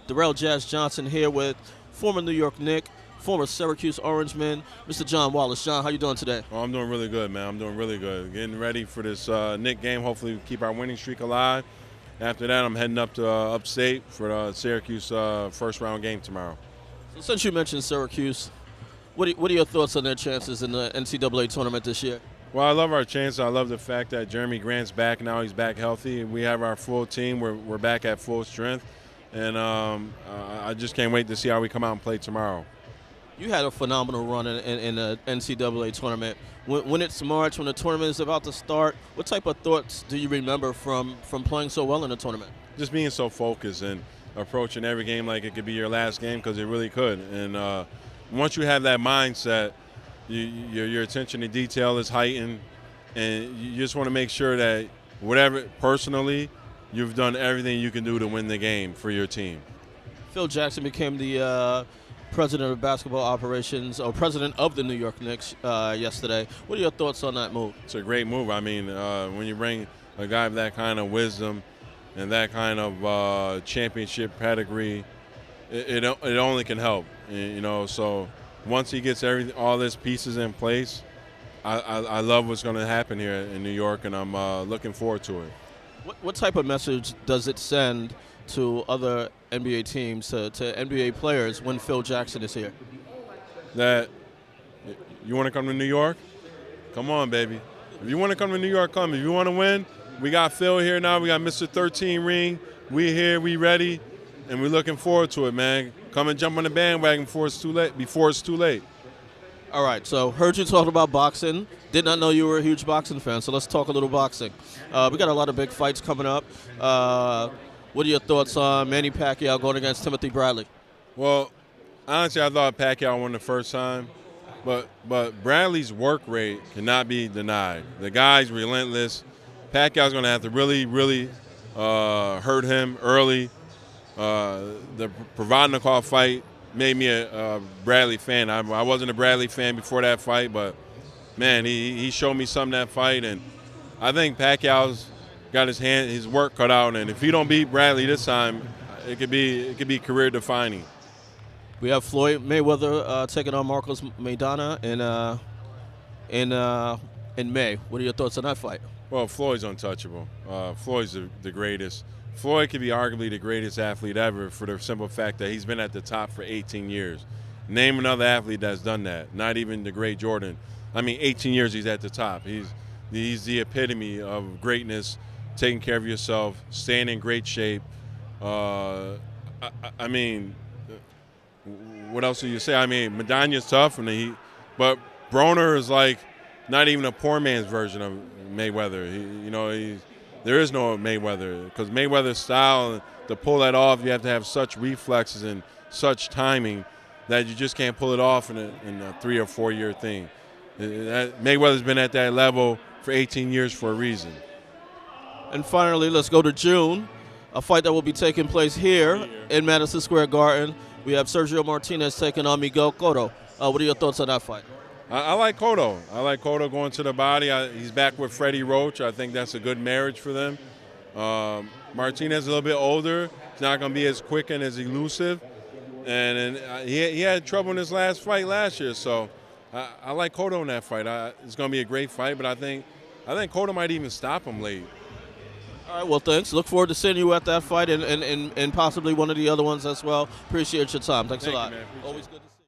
Derrel Jazz Johnson here with former New York Knick, former Syracuse Orangeman, Mr. John Wallace. John, how you doing today? Oh, I'm doing really good, man. I'm doing really good. Getting ready for this Knick game. Hopefully, we keep our winning streak alive. After that, I'm heading up to upstate for the Syracuse first-round game tomorrow. So since you mentioned Syracuse, what are your thoughts on their chances in the NCAA tournament this year? Well, I love our chances. I love the fact that Jeremy Grant's back now. He's back healthy. We have our full team. We're back at full strength. And I just can't wait to see how we come out and play tomorrow. You had a phenomenal run in the NCAA tournament. When it's March, when the tournament is about to start, what type of thoughts do you remember from playing so well in the tournament? Just being so focused and approaching every game like it could be your last game, because it really could. And once you have that mindset, your attention to detail is heightened, and you just want to make sure that whatever, personally, you've done everything you can do to win the game for your team. Phill Jackson became the president of basketball operations, or president of the New York Knicks yesterday. What are your thoughts on that move? It's a great move. I mean, when you bring a guy with that kind of wisdom and that kind of championship pedigree, it only can help. You know, so once he gets all his pieces in place, I love what's going to happen here in New York, and I'm looking forward to it. What type of message does it send to other NBA teams, to NBA players, when Phill Jackson is here? That you want to come to New York? Come on, baby. If you want to come to New York, come. If you want to win, we got Phill here now. We got Mr. 13 ring. We here, we ready, and we're looking forward to it, man. Come and jump on the bandwagon before it's too late. All right, so heard you talking about boxing. Did not know you were a huge boxing fan, so let's talk a little boxing. We got a lot of big fights coming up. What are your thoughts on Manny Pacquiao going against Timothy Bradley? Well, honestly, I thought Pacquiao won the first time, but Bradley's work rate cannot be denied. The guy's relentless. Pacquiao's going to have to really, really hurt him early. The Provodnikov fight made me a Bradley fan. I wasn't a Bradley fan before that fight, but man, he showed me something that fight, and I think Pacquiao's got his work cut out, and if he don't beat Bradley this time, it could be career defining. We have Floyd Mayweather taking on Marcos Maidana in May. What are your thoughts on that fight? Well, Floyd's untouchable. Floyd's the greatest. Floyd could be arguably the greatest athlete ever, for the simple fact that he's been at the top for 18 years. Name another athlete that's done that. Not even the great Jordan. I mean, 18 years he's at the top. He's the epitome of greatness, taking care of yourself, staying in great shape. I mean, what else do you say? I mean, Madonna's tough, but Broner is like not even a poor man's version of Mayweather. There is no Mayweather, because Mayweather's style, to pull that off, you have to have such reflexes and such timing that you just can't pull it off in a 3 or 4 year thing. Mayweather's been at that level for 18 years for a reason. And finally, let's go to June, a fight that will be taking place here in Madison Square Garden. We have Sergio Martinez taking on Miguel Cotto. What are your thoughts on that fight? I like Cotto. I like Cotto going to the body. He's back with Freddie Roach. I think that's a good marriage for them. Martinez is a little bit older. He's not going to be as quick and as elusive. And he had trouble in his last fight last year. So I like Cotto in that fight. It's going to be a great fight, but I think Cotto might even stop him late. All right, well, thanks. Look forward to seeing you at that fight and possibly one of the other ones as well. Appreciate your time. Thanks a lot. Man. Always good to see you.